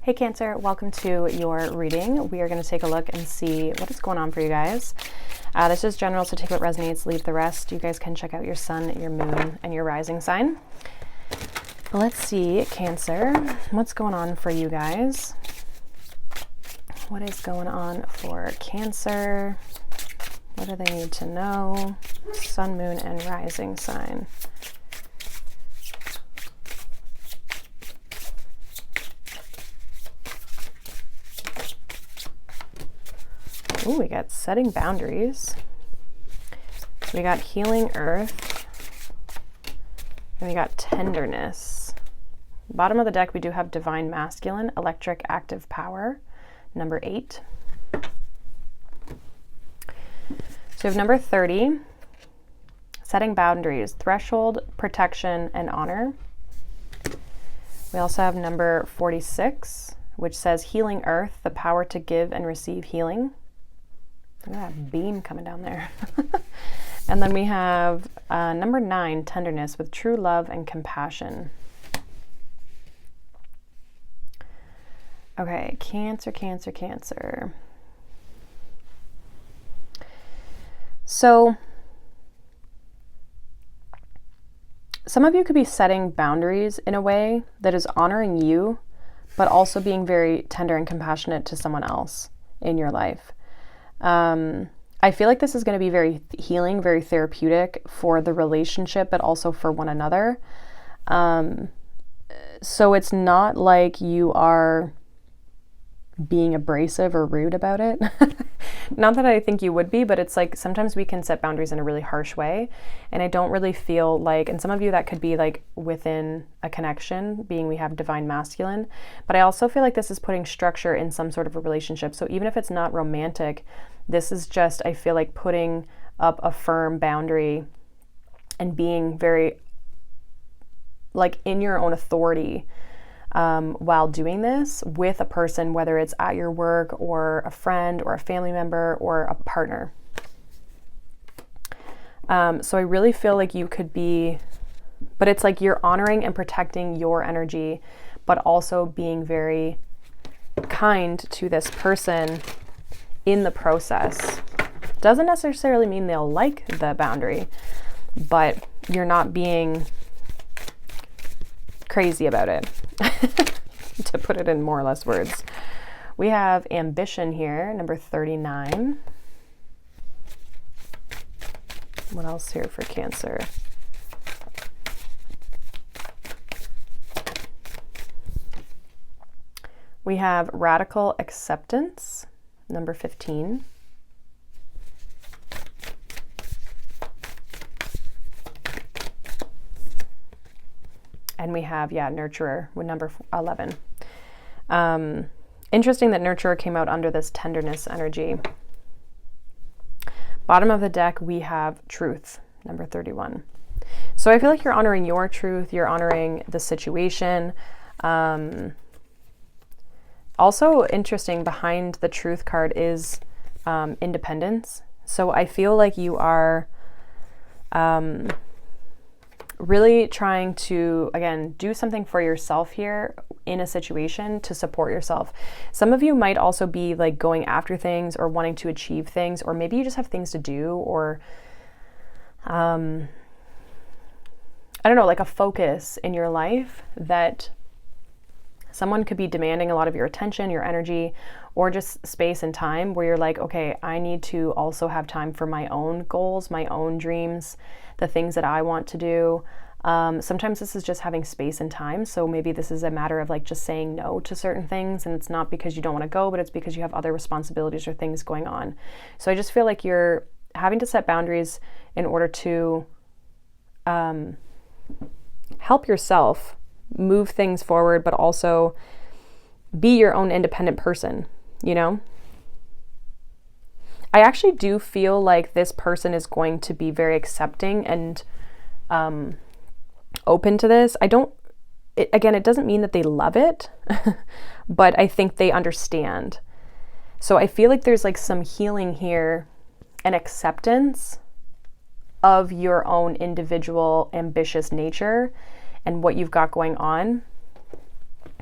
Hey Cancer, welcome to your reading. We are going to take a look and see what is going on for you guys. This is general, so take what resonates, leave the rest. You guys can check out your sun, your moon, and your rising sign. Let's see, Cancer, what's going on for you guys? What is going on for Cancer? What do they need to know? Sun, moon, and rising sign. Ooh, we got setting boundaries. We got healing earth. And we got tenderness. Bottom of the deck, we do have divine masculine, electric active power, number 8. So we have number 30, setting boundaries, threshold, protection, and honor. We also have number 46, which says healing earth, the power to give and receive healing. Look at that beam coming down there. And then we have number 9, tenderness, with true love and compassion. Okay, Cancer, Cancer, Cancer. So some of you could be setting boundaries in a way that is honoring you, but also being very tender and compassionate to someone else in your life. I feel like this is going to be very healing, very therapeutic for the relationship, but also for one another. So it's not like you are being abrasive or rude about it. Not that I think you would be, but it's like sometimes we can set boundaries in a really harsh way. And I don't really feel like, and some of you that could be like within a connection, being we have divine masculine, but I also feel like this is putting structure in some sort of a relationship. So even if it's not romantic, this is just, I feel like putting up a firm boundary and being very like in your own authority while doing this with a person, whether it's at your work or a friend or a family member or a partner. So I really feel like you could be, but it's like you're honoring and protecting your energy, but also being very kind to this person in the process. Doesn't necessarily mean they'll like the boundary, but you're not being crazy about it, to put it in more or less words. We have ambition here, number 39. What else here for Cancer? We have radical acceptance, number 15. And we have, nurturer with number 11. Interesting that nurturer came out under this tenderness energy. Bottom of the deck, we have truth, number 31. So I feel like you're honoring your truth. You're honoring the situation. Also interesting, behind the truth card is independence. So I feel like you are really trying to, again, do something for yourself here in a situation to support yourself. Some of you might also be like going after things or wanting to achieve things, or maybe you just have things to do, or I don't know, like a focus in your life that someone could be demanding a lot of your attention, your energy, or just space and time where you're like, okay, I need to also have time for my own goals, my own dreams, the things that I want to do. Sometimes this is just having space and time. So maybe this is a matter of like just saying no to certain things, and it's not because you don't want to go, but it's because you have other responsibilities or things going on. So I just feel like you're having to set boundaries in order to help yourself move things forward, but also be your own independent person, you know? I actually do feel like this person is going to be very accepting and open to this. It doesn't mean that they love it, but I think they understand. So I feel like there's like some healing here and acceptance of your own individual ambitious nature and what you've got going on,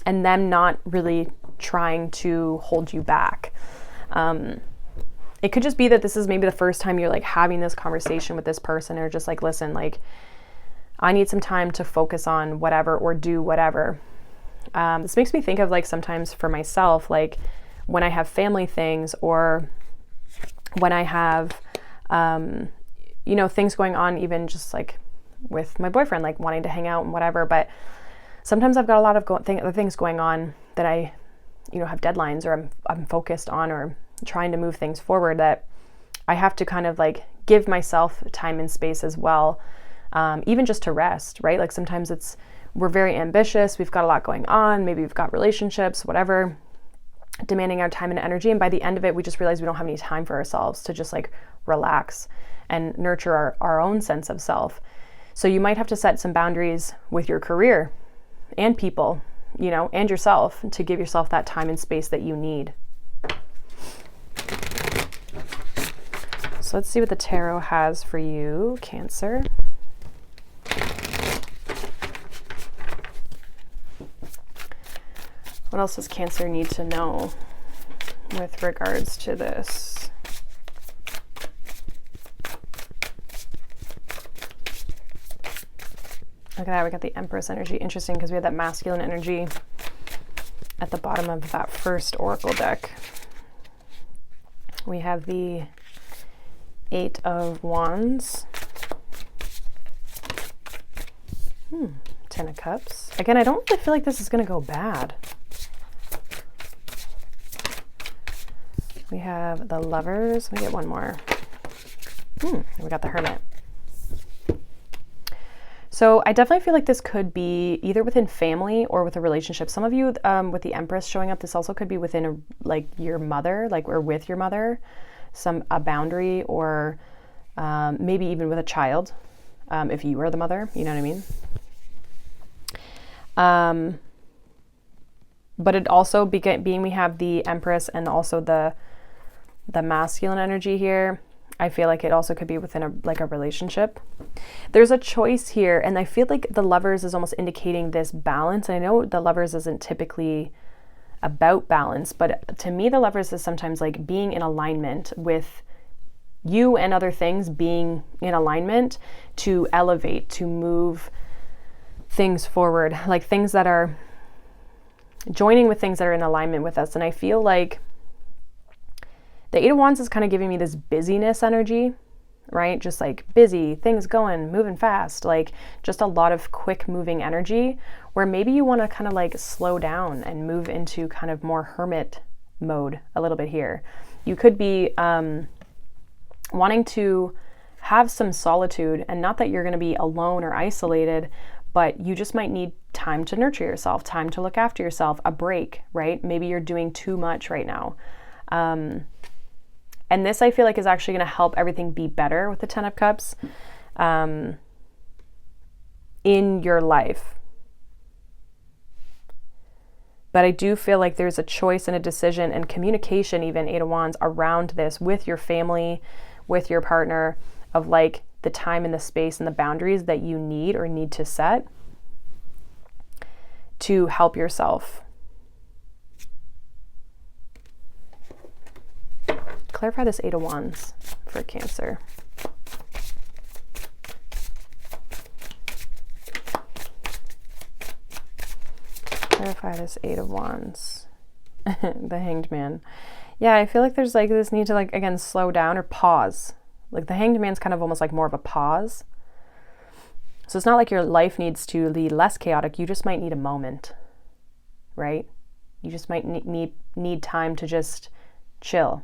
and them not really trying to hold you back. It could just be that this is maybe the first time you're like having this conversation with this person, or just like, listen, like, I need some time to focus on whatever or do whatever. This makes me think of like sometimes for myself, like when I have family things, or when I have, things going on, even just like with my boyfriend, like wanting to hang out and whatever. But sometimes I've got a lot of other things going on that I, have deadlines, or I'm focused on, or trying to move things forward, that I have to kind of like give myself time and space as well. Even just to rest, right? Like sometimes we're very ambitious. We've got a lot going on. Maybe we've got relationships, whatever, demanding our time and energy. And by the end of it, we just realize we don't have any time for ourselves to just like relax and nurture our own sense of self. So you might have to set some boundaries with your career and people, and yourself, to give yourself that time and space that you need. So let's see what the tarot has for you, Cancer. What else does Cancer need to know with regards to this? Look at that, we got the Empress energy. Interesting, because we had that masculine energy at the bottom of that first oracle deck. We have the 8 of Wands. 10 of Cups. Again, I don't really feel like this is going to go bad. We have the Lovers. Let me get one more. We got the Hermit. So I definitely feel like this could be either within family or with a relationship. Some of you with the Empress showing up, this also could be within your mother, or with your mother, a boundary, or maybe even with a child, if you are the mother, you know what I mean? But it also being we have the Empress and also the masculine energy here. I feel like it also could be within a relationship. There's a choice here, and I feel like the Lovers is almost indicating this balance. I know the Lovers isn't typically about balance, but to me the Lovers is sometimes like being in alignment with you and other things, being in alignment to elevate, to move things forward, like things that are joining with things that are in alignment with us. And I feel like the 8 of Wands is kind of giving me this busyness energy, right? Just like busy, things going, moving fast, like just a lot of quick moving energy, where maybe you want to kind of like slow down and move into kind of more hermit mode a little bit here. You could be wanting to have some solitude, and not that you're going to be alone or isolated, but you just might need time to nurture yourself, time to look after yourself, a break, right? Maybe you're doing too much right now. And this I feel like is actually going to help everything be better with the 10 of Cups in your life. But I do feel like there's a choice and a decision and communication, even 8 of Wands, around this with your family, with your partner, of like the time and the space and the boundaries that you need or need to set to help yourself. Clarify this 8 of Wands for Cancer. Clarify this 8 of Wands. The Hanged Man. Yeah, I feel like there's like this need to like, again, slow down or pause. Like the Hanged Man's kind of almost like more of a pause. So it's not like your life needs to be less chaotic. You just might need a moment, right? You just might need time to just chill.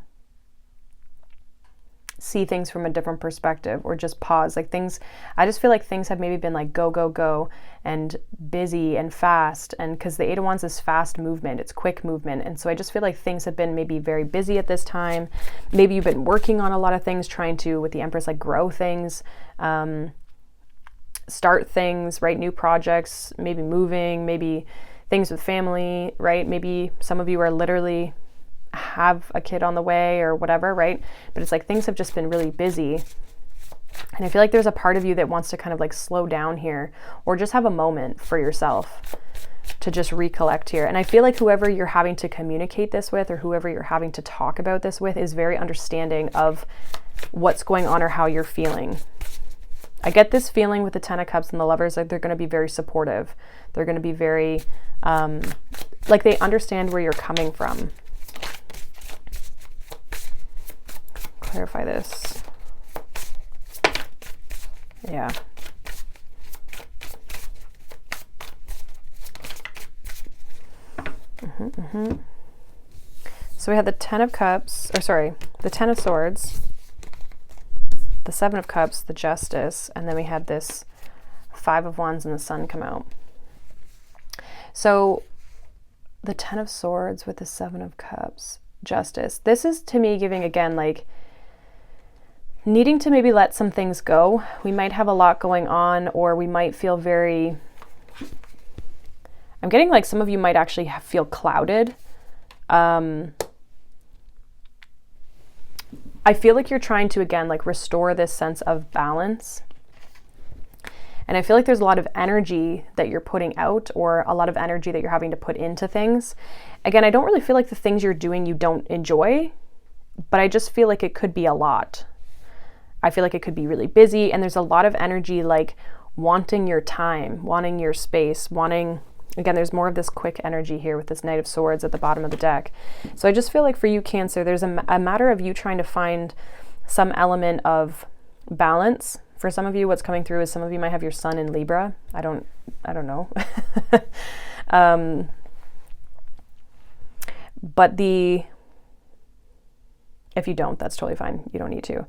See things from a different perspective, or just pause. Like things, I just feel like things have maybe been like go, go, go, and busy and fast. And because the 8 of Wands is fast movement, it's quick movement. And so I just feel like things have been maybe very busy at this time. Maybe you've been working on a lot of things, trying to, with the Empress, like grow things, start things, right? New projects, maybe moving, maybe things with family, right? Maybe some of you are literally have a kid on the way or whatever, right? But it's like things have just been really busy. And I feel like there's a part of you that wants to kind of like slow down here, or just have a moment for yourself to just recollect here. And I feel like whoever you're having to communicate this with, or whoever you're having to talk about this with, is very understanding of what's going on or how you're feeling. I get this feeling with the Ten of Cups and the Lovers, like they're going to be very supportive. They're going to be very, like they understand where you're coming from. Clarify this. Yeah. So we had the Ten of Cups, or sorry, the Ten of Swords, the Seven of Cups, the Justice, and then we had this Five of Wands and the Sun come out. So the Ten of Swords with the Seven of Cups, Justice. This is to me giving, again, like needing to maybe let some things go. We might have a lot going on, or we might feel very, I'm getting like some of you might actually feel clouded. I feel like you're trying to, again, like restore this sense of balance. And I feel like there's a lot of energy that you're putting out, or a lot of energy that you're having to put into things. Again, I don't really feel like the things you're doing you don't enjoy, but I just feel like it could be a lot. I feel like it could be really busy, and there's a lot of energy like wanting your time, wanting your space, wanting, again, there's more of this quick energy here with this Knight of Swords at the bottom of the deck. So I just feel like for you, Cancer, there's a matter of you trying to find some element of balance. For some of you, what's coming through is some of you might have your Sun in Libra. I don't know. But if you don't, that's totally fine. You don't need to.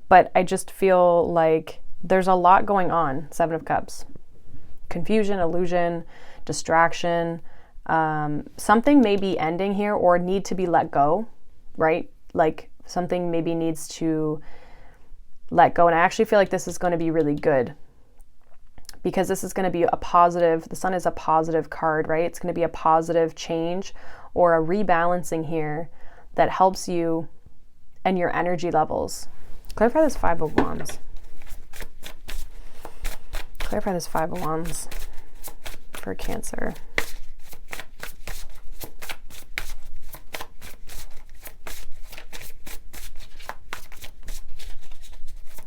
But I just feel like there's a lot going on. Seven of Cups. Confusion, illusion, distraction. Something may be ending here or need to be let go, right? Like something maybe needs to let go. And I actually feel like this is going to be really good, because this is going to be a positive, the Sun is a positive card, right? It's going to be a positive change or a rebalancing here that helps you and your energy levels. Clarify this Five of Wands. Clarify this Five of Wands for Cancer.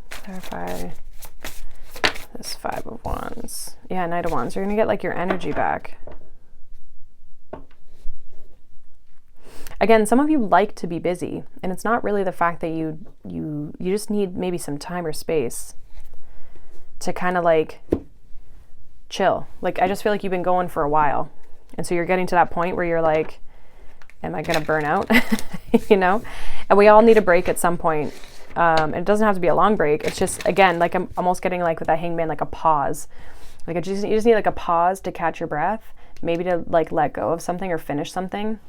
Clarify this Five of Wands. Yeah, Knight of Wands. You're going to get like your energy back. Again, some of you like to be busy, and it's not really the fact that you just need maybe some time or space to kind of like chill. Like, I just feel like you've been going for a while, and so you're getting to that point where you're like, am I going to burn out? You know? And we all need a break at some point. And it doesn't have to be a long break. It's just, again, like I'm almost getting like with that Hangman, like a pause. Like you just need like a pause to catch your breath, maybe to like let go of something or finish something.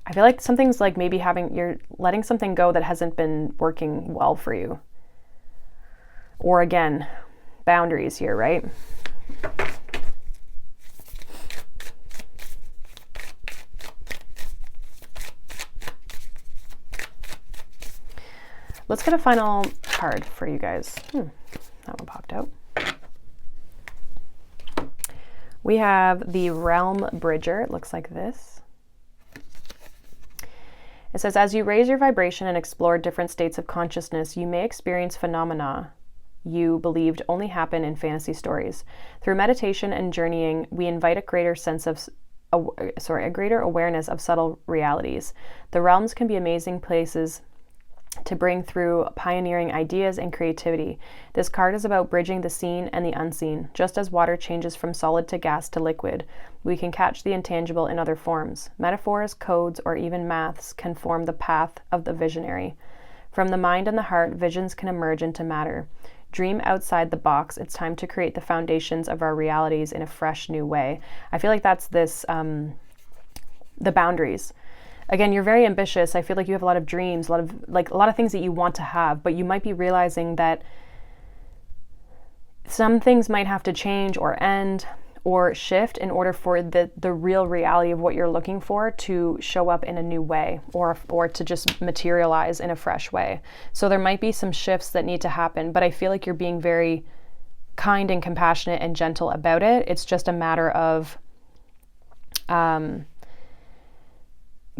I feel like something's like maybe you're letting something go that hasn't been working well for you. Or again, boundaries here, right? Let's get a final card for you guys. That one popped out. We have the Realm Bridger. It looks like this. It says, as you raise your vibration and explore different states of consciousness, you may experience phenomena you believed only happen in fantasy stories. Through meditation and journeying, we invite a greater awareness of subtle realities. The realms can be amazing places to bring through pioneering ideas and creativity. This card is about bridging the seen and the unseen. Just as water changes from solid to gas to liquid, we can catch the intangible in other forms. Metaphors, codes, or even maths can form the path of the visionary. From the mind and the heart, visions can emerge into matter. Dream outside the box. It's time to create the foundations of our realities in a fresh new way. I feel like that's this, the boundaries. Again, you're very ambitious. I feel like you have a lot of dreams, a lot of things that you want to have, but you might be realizing that some things might have to change or end, or shift in order for the real reality of what you're looking for to show up in a new way, or to just materialize in a fresh way. So there might be some shifts that need to happen, but I feel like you're being very kind and compassionate and gentle about it. It's just a matter of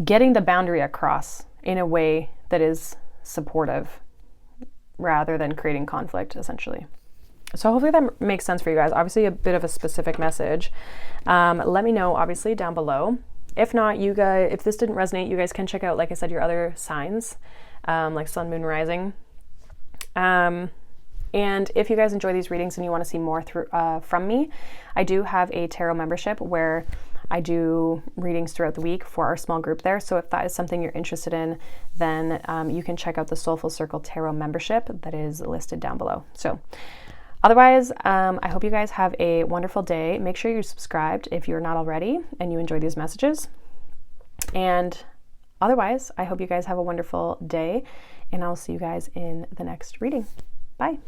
getting the boundary across in a way that is supportive rather than creating conflict, essentially. So hopefully that makes sense for you guys. Obviously a bit of a specific message. Let me know, obviously, down below. If not, you guys, if this didn't resonate, you guys can check out, like I said, your other signs, like sun, moon, rising. And if you guys enjoy these readings and you want to see more from me, I do have a tarot membership where I do readings throughout the week for our small group there. So if that is something you're interested in, then you can check out the Soulful Circle Tarot membership that is listed down below. So otherwise, I hope you guys have a wonderful day. Make sure you're subscribed if you're not already and you enjoy these messages. And otherwise, I hope you guys have a wonderful day, and I'll see you guys in the next reading. Bye.